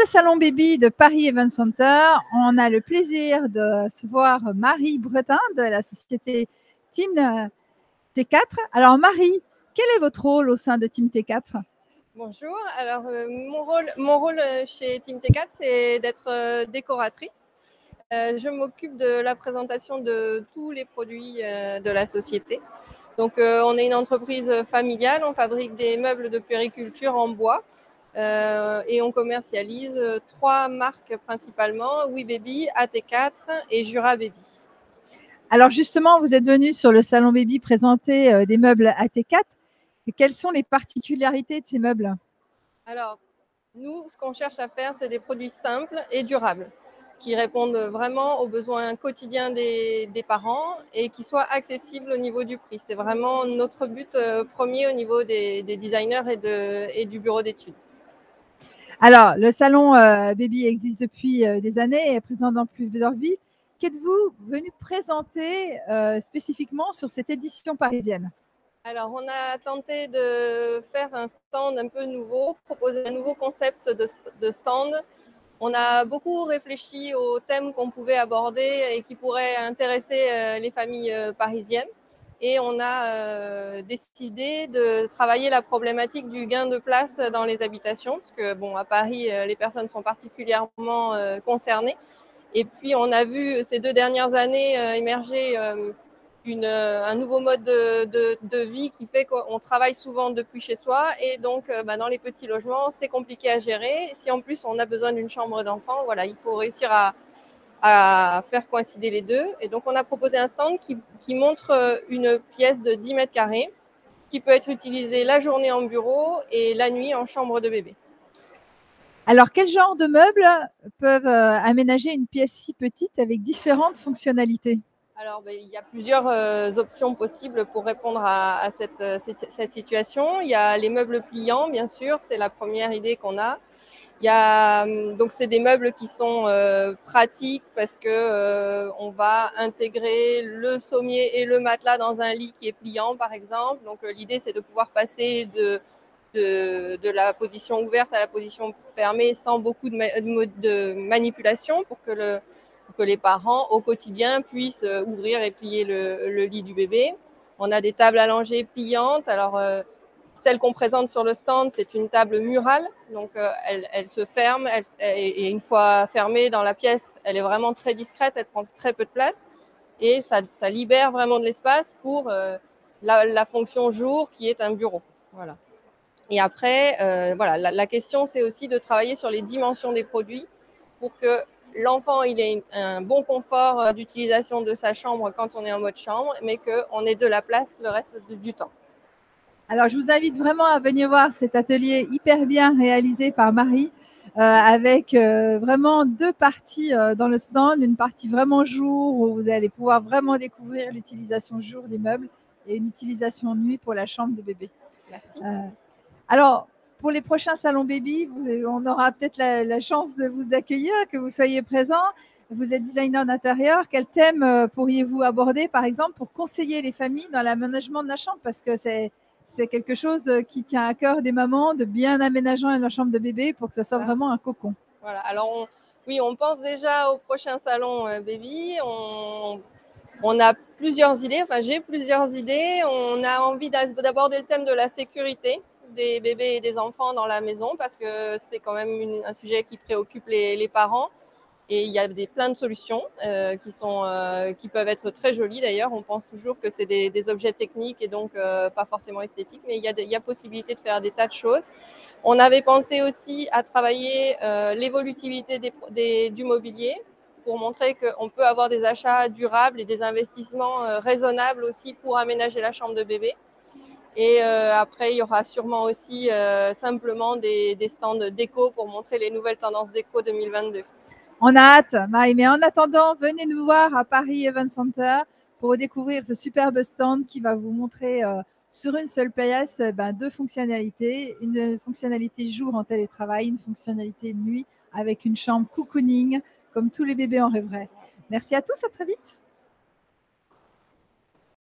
le salon baby de Paris Event Center, on a le plaisir de recevoir Marie Bretin de la société Team T4. Alors Marie, quel est votre rôle au sein de Team T4? Bonjour, alors mon rôle chez Team T4, c'est d'être décoratrice. Je m'occupe de la présentation de tous les produits de la société. Donc on est une entreprise familiale, on fabrique des meubles de puériculture en bois et on commercialise 3 marques principalement, Oui Baby, AT4 et Jura Baby. Alors justement, vous êtes venu sur le salon baby présenter des meubles AT4. Et quelles sont les particularités de ces meubles? Alors, nous, ce qu'on cherche à faire, c'est des produits simples et durables, qui répondent vraiment aux besoins quotidiens des parents et qui soient accessibles au niveau du prix. C'est vraiment notre but premier au niveau des designers et du bureau d'études. Alors, le salon baby existe depuis des années et est présent dans plusieurs villes. Qu'êtes-vous venu présenter spécifiquement sur cette édition parisienne? Alors, on a tenté de faire un stand un peu nouveau, proposer un nouveau concept de stand. On a beaucoup réfléchi aux thèmes qu'on pouvait aborder et qui pourraient intéresser les familles parisiennes. Et on a décidé de travailler la problématique du gain de place dans les habitations, parce que bon, à Paris, les personnes sont particulièrement concernées. Et puis, on a vu ces 2 dernières années émerger un nouveau mode de vie qui fait qu'on travaille souvent depuis chez soi et donc dans les petits logements, c'est compliqué à gérer. Si en plus on a besoin d'une chambre d'enfant, voilà, il faut réussir à faire coïncider les deux. Et donc on a proposé un stand qui montre une pièce de 10 mètres carrés qui peut être utilisée la journée en bureau et la nuit en chambre de bébé. Alors, quel genre de meubles peuvent aménager une pièce si petite avec différentes fonctionnalités? Alors, il y a plusieurs options possibles pour répondre à cette situation. Il y a les meubles pliants, bien sûr, c'est la première idée qu'on a. Il y a donc c'est des meubles qui sont pratiques parce que on va intégrer le sommier et le matelas dans un lit qui est pliant, par exemple. Donc l'idée, c'est de pouvoir passer de la position ouverte à la position fermée sans beaucoup de manipulation pour que les parents au quotidien puissent ouvrir et plier le lit du bébé. On a des tables allongées pliantes. Alors celle qu'on présente sur le stand, c'est une table murale, donc elle se ferme et une fois fermée dans la pièce, elle est vraiment très discrète, elle prend très peu de place et ça libère vraiment de l'espace pour la fonction jour qui est un bureau. Voilà. Et après, voilà, la question, c'est aussi de travailler sur les dimensions des produits pour que l'enfant il ait un bon confort d'utilisation de sa chambre quand on est en mode chambre, mais qu'on ait de la place le reste du temps. Alors, je vous invite vraiment à venir voir cet atelier hyper bien réalisé par Marie, avec vraiment 2 parties dans le stand. Une partie vraiment jour, où vous allez pouvoir vraiment découvrir l'utilisation jour des meubles, et une utilisation nuit pour la chambre de bébé. Merci. Alors, pour les prochains salons baby, on aura peut-être la chance de vous accueillir, que vous soyez présents. Vous êtes designer d'intérieur. Quel thème pourriez-vous aborder, par exemple, pour conseiller les familles dans l'aménagement de la chambre? Parce que c'est quelque chose qui tient à cœur des mamans, de bien aménager la chambre de bébé pour que ça soit vraiment un cocon. Voilà. Alors, oui, on pense déjà au prochain salon baby. On a plusieurs idées, enfin j'ai plusieurs idées. On a envie d'aborder le thème de la sécurité des bébés et des enfants dans la maison parce que c'est quand même un sujet qui préoccupe les parents. Et il y a plein de solutions qui peuvent être très jolies d'ailleurs. On pense toujours que c'est des objets techniques et donc pas forcément esthétiques, mais il y a possibilité de faire des tas de choses. On avait pensé aussi à travailler l'évolutivité du mobilier pour montrer qu'on peut avoir des achats durables et des investissements raisonnables aussi pour aménager la chambre de bébé. Et après, il y aura sûrement aussi simplement des stands déco pour montrer les nouvelles tendances déco 2022. On a hâte, Marie. Mais en attendant, venez nous voir à Paris Event Center pour découvrir ce superbe stand qui va vous montrer sur une seule pièce 2 fonctionnalités. Une fonctionnalité jour en télétravail, une fonctionnalité nuit avec une chambre cocooning, comme tous les bébés en rêveraient. Merci à tous, à très vite.